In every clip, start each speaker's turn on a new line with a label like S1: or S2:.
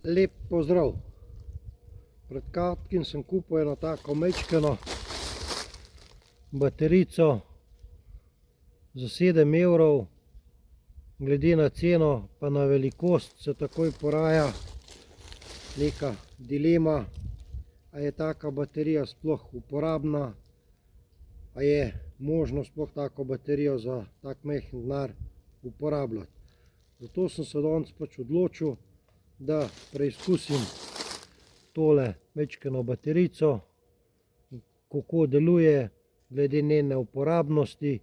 S1: Lep pozdrav. Pred kratkim sem kupil eno tako majčkeno baterico za 7 evrov. Glede na ceno pa na velikost se takoj poraja neka dilema, a je taka baterija sploh uporabna, a je možno sploh tako baterijo za tak majhen denar uporabljati. Zato sem se danes pač odločil, da preizkusim tole majčkeno baterico, kako deluje glede njene uporabnosti.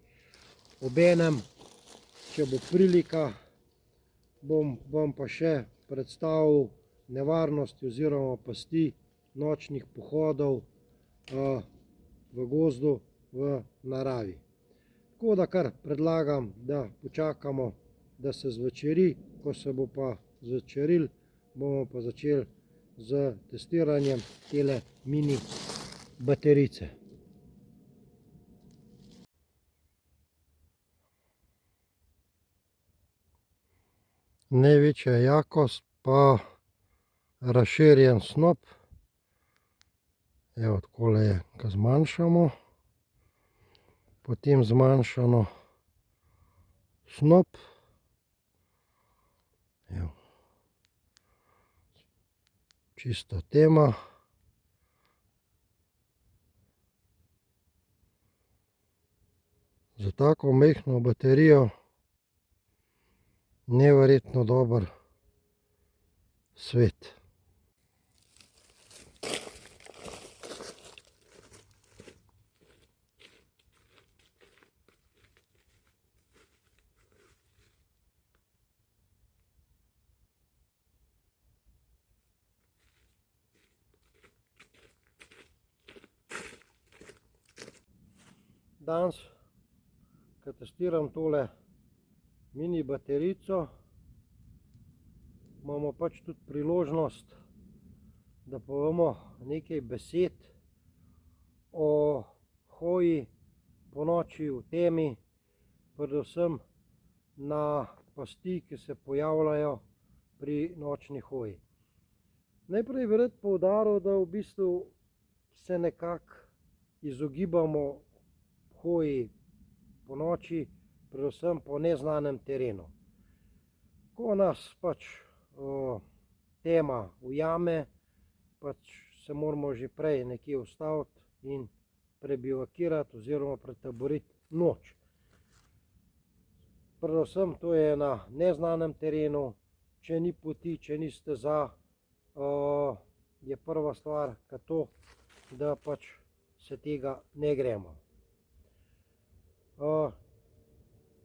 S1: Obenem, če bo prilika, bom vam pa še predstavil nevarnosti oziroma pasti nočnih pohodov v gozdu, v naravi. Tako da kar predlagam, da počakamo, da se zvečeri. Ko se bo pa zvečeril, bomo pa začeli z testiranjem tele mini baterice. Največja jakost pa razširjen snop. Evo, takole je, ko zmanjšamo. Potem zmanjšano snop. Evo. Čista tema. Za tako majhno baterijo neverjetno dober svet. Danes, ko testiram tole mini baterico, imamo pač tudi priložnost, da povemo nekaj besed o hoji ponoči v temi, predvsem na pasti, ki se pojavljajo pri nočni hoji. Najprej bi rad poudaril, da v bistvu se nekako izogibamo hoji ponoči, predvsem po neznanem terenu. Ko nas pač tema ujame, pač se moramo že prej nekje ustaviti in prebivakirati oziroma pretaboriti noč. Predvsem to je na neznanem terenu, če ni poti, če ni steza, je prva stvar to, da pač se tega ne gremo.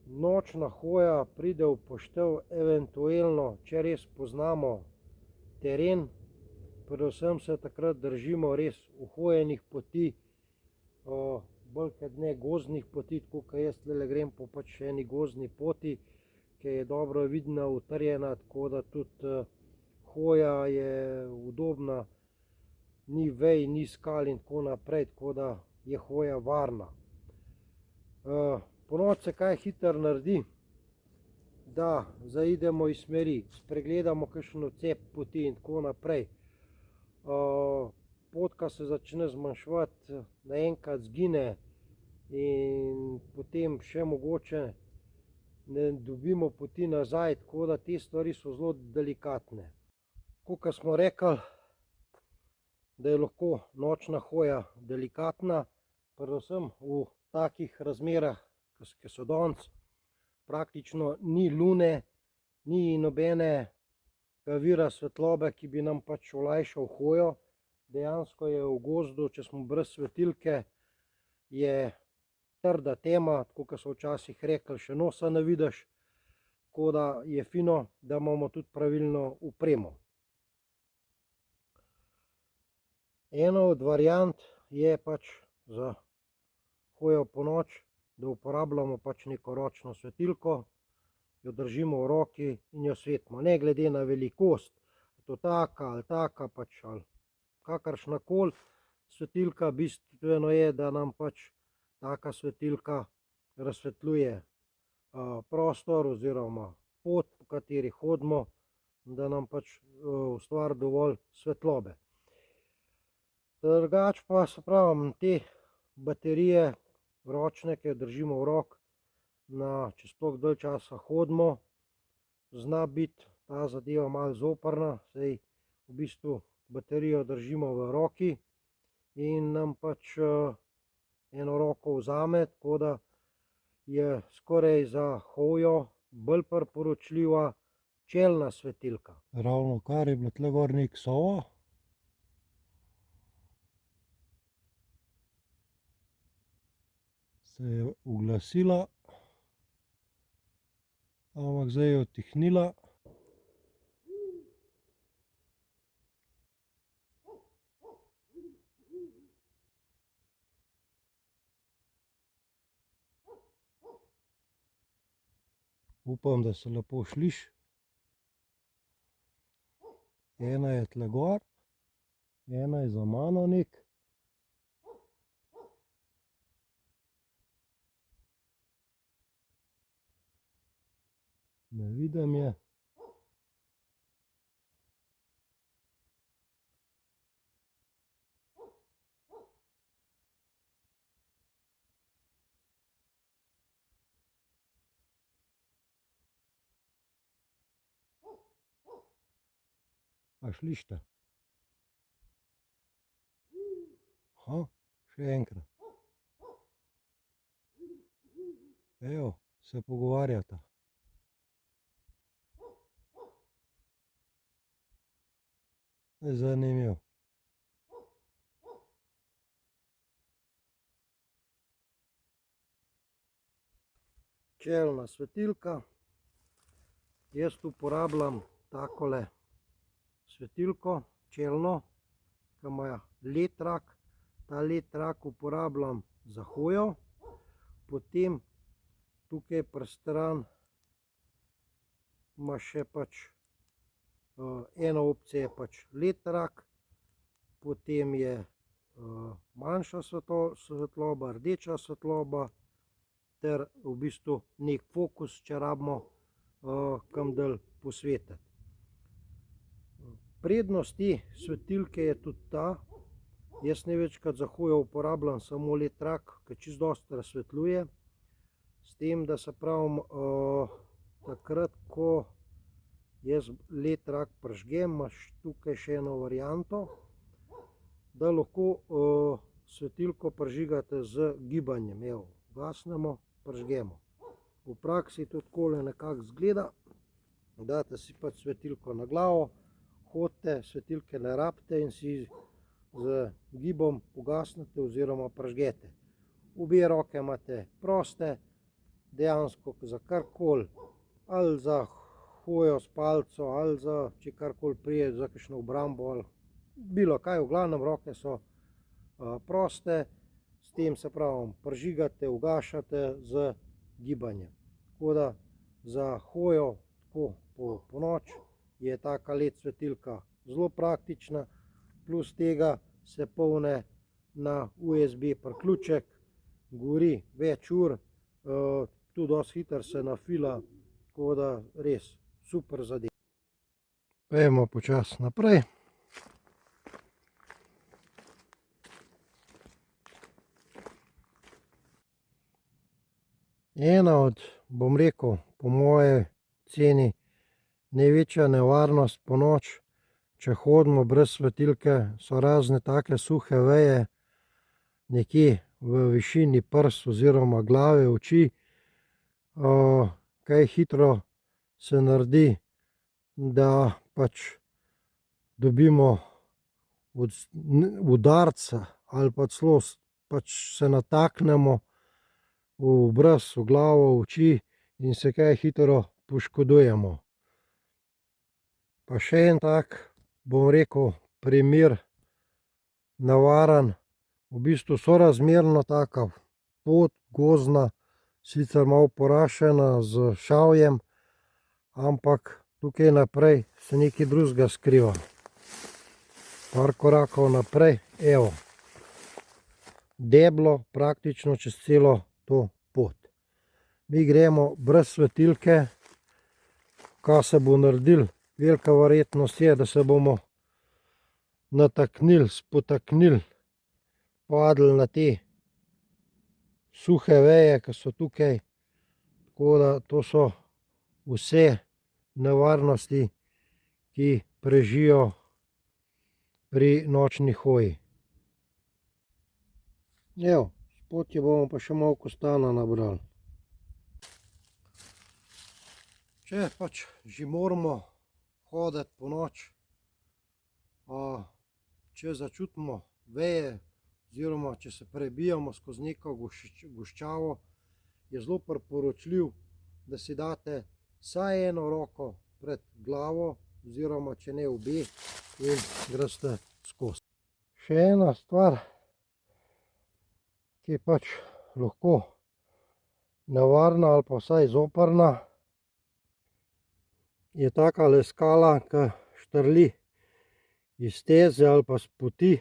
S1: Nočna hoja pride v poštev eventualno, če res poznamo teren, predvsem se takrat držimo res uhojenih poti, bolj kot ne gozdnih poti, tako kot jaz tule grem po pač eni gozdni poti, ki je dobro vidna, utrjena, tako da tudi hoja je udobna, ni vej, ni skal in tako naprej, tako da je hoja varna. Ponoči se kaj hitro naredi, da zaidemo iz smeri, spregledamo kakšen odcep poti in tako naprej. Potka se začne zmanjševati, naenkrat izgine in potem še mogoče ne dobimo poti nazaj, tako da te stvari so zelo delikatne. Kakor smo rekli, da je lahko nočna hoja delikatna, predvsem v takih razmerah, ki so danes, praktično ni lune, ni nobenega vira svetlobe, ki bi nam pač olajšal hojo. Dejansko je v gozdu, če smo brez svetilke, je trda tema, tako kot so včasih rekli, še nosa ne vidiš, tako da je fino, da imamo tudi pravilno opremo. Ena od variant je pač za hojo ponoči, da uporabljamo pač neko ročno svetilko, jo držimo v roki in jo svetimo. Ne glede na velikost, je to taka ali taka, pač ali kakršnakoli svetilka, bistveno je, da nam pač taka svetilka razsvetljuje prostor oziroma pot, po kateri hodimo, da nam pač ustvari dovolj svetlobe. Drugače pa, se pravim, te baterije ročne, ki jo držimo v rok, če sploh dalj časa hodimo, zna biti ta zadeva malo zoprna, saj v bistvu baterijo držimo v roki in nam pač eno roko vzame, tako da je skoraj za hojo bolj priporočljiva čelna svetilka. Ravno kar je bila tle gor nek sova. Se je uglasila, ampak zdaj je utihnila. Upam, da se lepo sliši. Ena je tle gor, ena je za mano nek. Ne vidim je. A slišite? Aha, še enkrat. Evo, se pogovarjata. Zanimivo. Čelna svetilka. Jaz uporabljam takole svetilko, čelno, ki ima LED trak. Ta LED trak uporabljam za hojo. Potem tukaj pri strani ima še pač ena opcija je pač LED trak, potem je manjša svetloba, rdeča svetloba ter v bistvu nek fokus, če rabimo kam dalj posvetiti. Prednost te svetilke je tudi ta, jaz največkrat za hojo uporabljam samo LED trak, ki čisto dosti razsvetljuje, s tem, da se pravim, takrat, ko jaz LED trak prižgem, imaš tukaj še eno varianto, da lahko svetilko prižigate z gibanjem. Evo, ugasnemo, prižgemo. V praksi to takole nekako izgleda, date si pač svetilko na glavo, hodite, svetilke ne rabite in si z gibom ugasnete oziroma prižgete. Obe roke imate proste, dejansko za karkoli, ali za hojo s palico, ali za, če karkoli pride, za kakšno obrambo, ali bilo kaj, v glavnem roke so proste, s tem se pravim, prižigate, ugašate z gibanjem. Tako da za hojo, tako po noč, je taka LED svetilka zelo praktična, plus tega se polne na USB priključek, gori več ur, tudi dosti hitro se nafila, tako da res super zadeva. Pojdimo počasi naprej. Ena od, bom rekel, po moje oceni največja nevarnost po noč, če hodimo brez svetilke, so razne take suhe veje, nekje v višini prst oziroma glave, oči. Kaj hitro se naredi, da pač dobimo udarca ali pa celo pač se nataknemo v obraz, v glavo, v oči in se kaj hitro poškodujemo. Pa še en tak, bom rekel, primer nevaren, v bistvu sorazmerno taka pot gozdna, sicer malo poraščena z šavjem, ampak tukaj naprej se nekaj drugega skriva. Par korakov naprej, evo, deblo praktično čez celo to pot. Mi gremo brez svetilke, kaj se bo naredil, velika verjetnost je, da se bomo nataknili, spotaknili, padli na te suhe veje, ki so tukaj. Tako da to so vse nevarnosti, ki prežijo pri nočni hoji. Evo, sproti bomo pa še malo kostana nabrali. Če pač že moramo hoditi po noč, če začutimo veje oziroma če se prebijamo skozi neko goščavo, je zelo priporočljiv, da si date vsaj eno roko pred glavo oziroma če ne obe in greste skozi. Še ena stvar, ki je pač lahko nevarna ali pa vsaj zoprna, je takale skala, ki štrli iz steze ali pa s poti,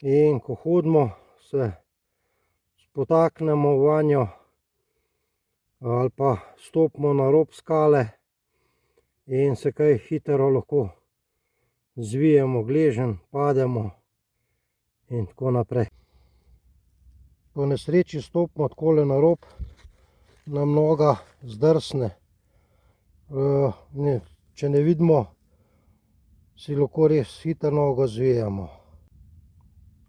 S1: in ko hodimo, se spotaknemo vanjo ali pa stopimo na rob skale in se kaj hitro lahko zvijemo gleženj, pademo in tako naprej. Po nesreči stopimo takole na rob, nam noga zdrsne. Če ne vidimo, si lahko res hitro nogo zvijemo.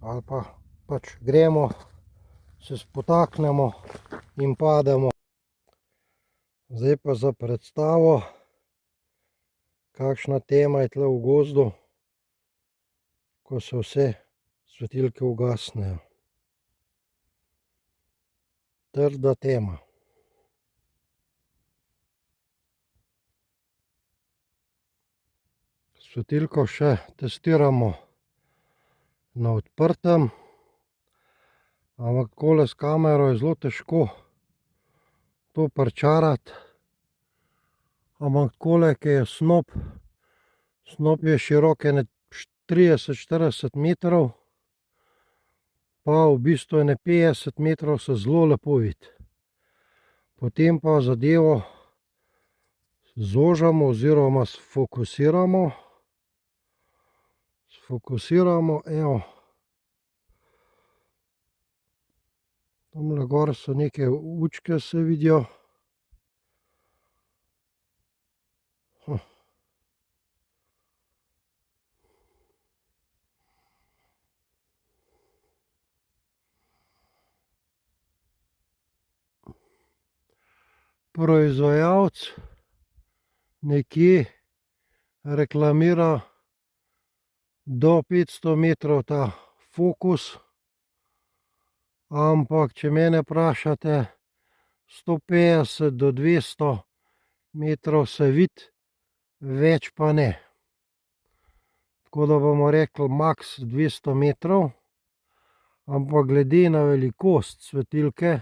S1: Ali pa pač gremo, se spotaknemo in pademo. Zdaj pa za predstavo, kakšna tema je tule v gozdu, ko se vse svetilke ugasnejo. Trda tema. Svetilko še testiramo na odprtem, ampak takole s kamero je zelo težko to pričarati. Ampak takole, ki je snop, snop je širok ene 30-40 metrov, pa v bistvu ene 50 metrov se zelo lepo vidi. Potem pa zadevo zožamo oziroma sfokusiramo. Evo. Tamle gor so neke učke, se vidijo. Proizvajalec nekje reklamira do 500 metrov ta fokus, ampak če mene vprašate, 150 do 200 metrov se vidi, več pa ne. Tako da bomo rekli maks 200 metrov, ampak glede na velikost svetilke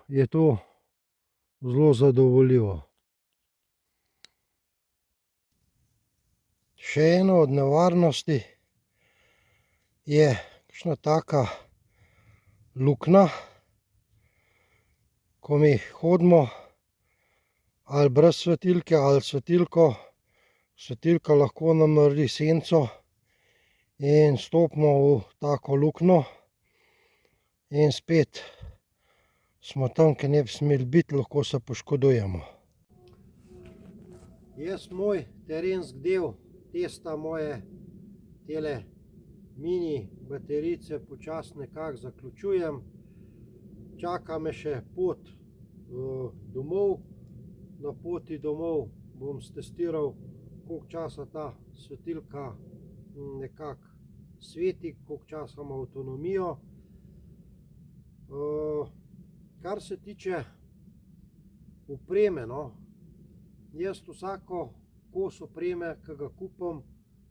S1: je to zelo zadovoljivo. Še ena od nevarnosti je kakšna taka luknja, ko mi hodimo ali brez svetilke ali svetilko. Svetilka lahko nam naredi senco in stopimo v tako luknjo in spet smo tam, kjer ne bi smeli biti, lahko se poškodujemo. Jaz moj terenski del testa moje tele mini baterijice počasi nekako zaključujem. Čaka me še pot domov. Na poti domov bom stestiral, koliko časa ta svetilka nekako sveti, koliko časa ima avtonomijo. Kar se tiče opreme, jaz vsako kos opreme, ki ga kupim,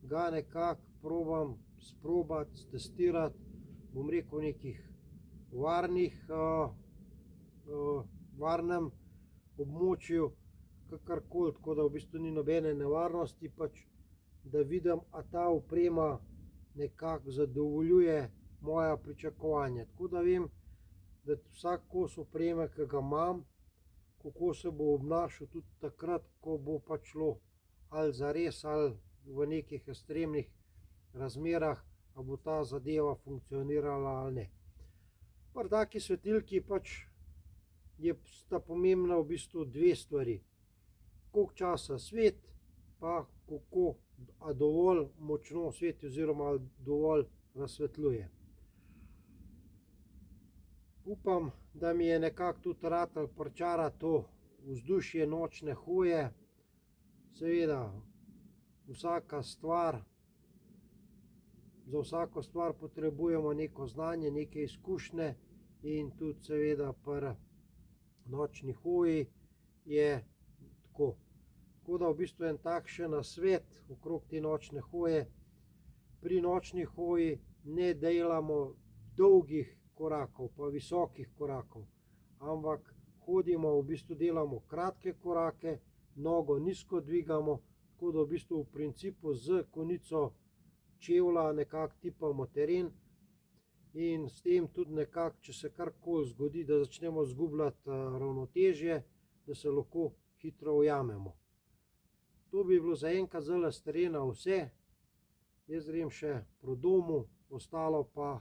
S1: ga nekako probam sprobati, testirati, bom rekel, nekih varnem območju, kakorkoli, tako da v bistvu ni nobene nevarnosti, pač da vidim, a ta oprema nekako zadovoljuje moja pričakovanja. Tako da vem, da vsak kos opreme, ki ga imam, kako se bo obnašal tudi takrat, ko bo pač šlo ali zares ali v nekih ekstremnih razmerah, a bo ta zadeva funkcionirala ali ne. Pri taki svetilki pač sta pomembna v bistvu dve stvari. Koliko časa svet, pa kako, a dovolj močno sveti oziroma dovolj razsvetljuje. Upam, da mi je nekako tudi ratalo pričarati to vzdušje nočne hoje. Seveda, vsaka stvar, za vsako stvar potrebujemo neko znanje, neke izkušnje in tudi seveda pri nočni hoji je tako. Tako da v bistvu en takšen nasvet okrog te nočne hoje. Pri nočni hoji ne delamo dolgih korakov, pa visokih korakov, ampak hodimo, v bistvu delamo kratke korake, nogo nizko dvigamo, tako da v bistvu v principu z konico čevlja nekako tipamo teren in s tem tudi nekako, če se karkoli zgodi, da začnemo izgubljati ravnotežje, da se lahko hitro ujamemo. To bi bilo zaenkrat zdajle s terena vse. Jaz grem še proti domu, ostalo pa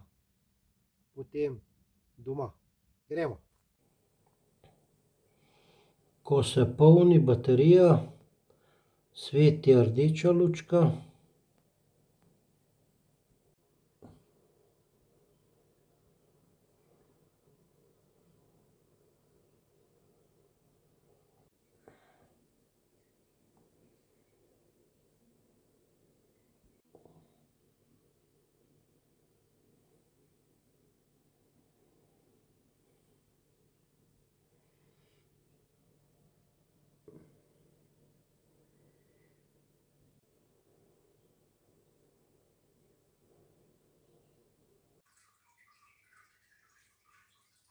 S1: potem doma. Gremo. Ko se polni baterija, sveti rdeča lučka.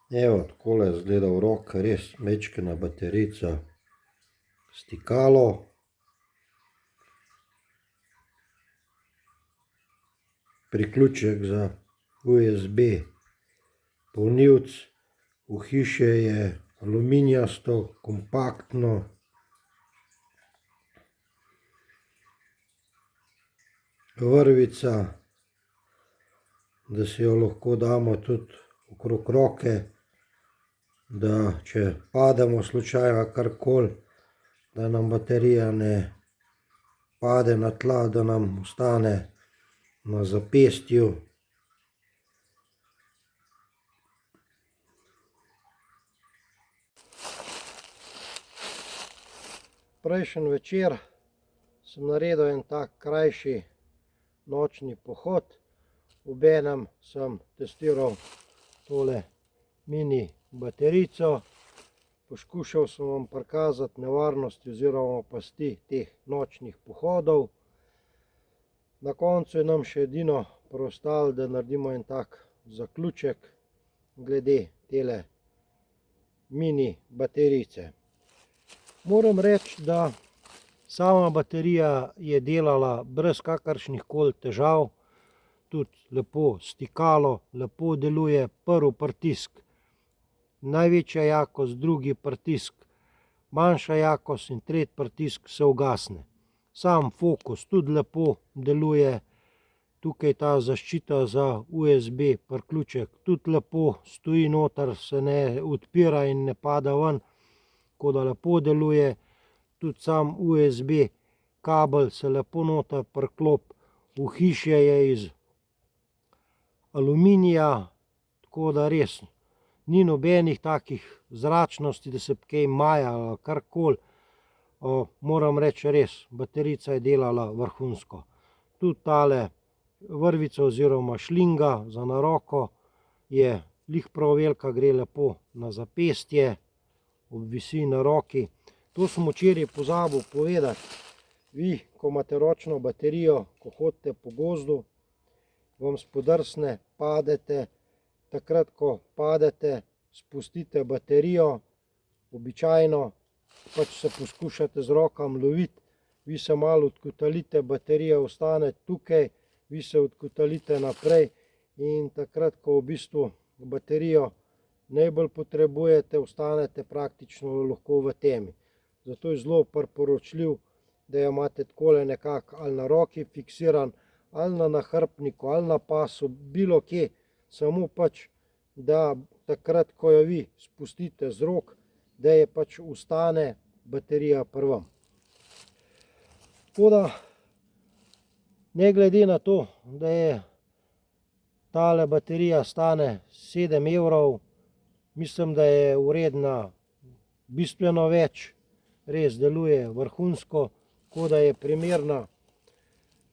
S1: Evo, takole izgleda v roki, res majčkena baterica, stikalo, priključek za USB polnilec, ohišje je aluminijasto, kompaktno. Vrvica, da si jo lahko damo tudi okrog roke, da če pademo slučajno karkoli, da nam baterija ne pade na tla, da nam ostane na zapestju. Prejšnji večer sem naredil en tak krajši nočni pohod. Obenem sem testiral tole mini baterico. Poskušal sem vam prikazati nevarnosti oziroma pasti teh nočnih pohodov. Na koncu je nam še edino preostalo, da naredimo en tak zaključek glede tele mini baterice. Moram reči, da sama baterija je delala brez kakršnih koli težav. Tudi lepo stikalo, lepo deluje, prvi pritisk, največja jakost, drugi pritisk, manjša jakost in tretji pritisk se ugasne. Sam fokus tudi lepo deluje, tukaj ta zaščita za USB priključek tudi lepo stoji noter, se ne odpira in ne pada ven, tako da lepo deluje. Tudi sam USB kabel se lepo noter priklopi, ohišje je iz aluminija, tako da res ni nobenih takih zračnosti, da se kaj maja ali karkoli. Moram reči res, baterica je delala vrhunsko. Tudi tale vrvica oziroma šlinga za na roko je glih prav velika, gre lepo na zapestje, obvisi na roki. To sem včeraj pozabil povedati. Vi, ko imate ročno baterijo, ko hodite po gozdu, vam spodrsne, padete, takrat ko padete, spustite baterijo, običajno pač se poskušate z rokami loviti, vi se malo odkotalite, baterija ostane tukaj, vi se odkotalite naprej in takrat, ko v bistvu baterijo najbolj potrebujete, ostanete praktično lahko v temi. Zato je zelo priporočljiv, da jo imate takole nekako ali na roki fiksiran, ali na nahrbtniku, ali na pasu, bilo kje, samo pač, da takrat, ko jo vi spustite z rok, da je pač ustane baterija pri vam. Tako da, ne glede na to, da je tale baterija stane 7 evrov, mislim, da je vredna bistveno več, res deluje vrhunsko, tako da je primerna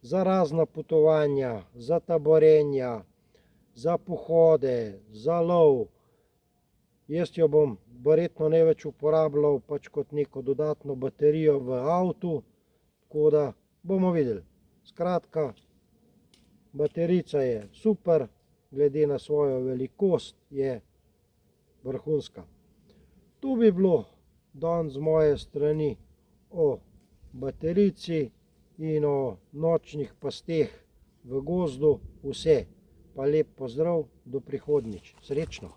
S1: za razna potovanja, za taborenja, za pohode, za lov. Jaz jo bom verjetno največ uporabljal pač kot neko dodatno baterijo v avtu, tako da bomo videli. Skratka, baterica je super, glede na svojo velikost je vrhunska. To bi bilo danes z moje strani o baterici in o nočnih pasteh v gozdu. Vse, pa lep pozdrav, do prihodnjič. Srečno!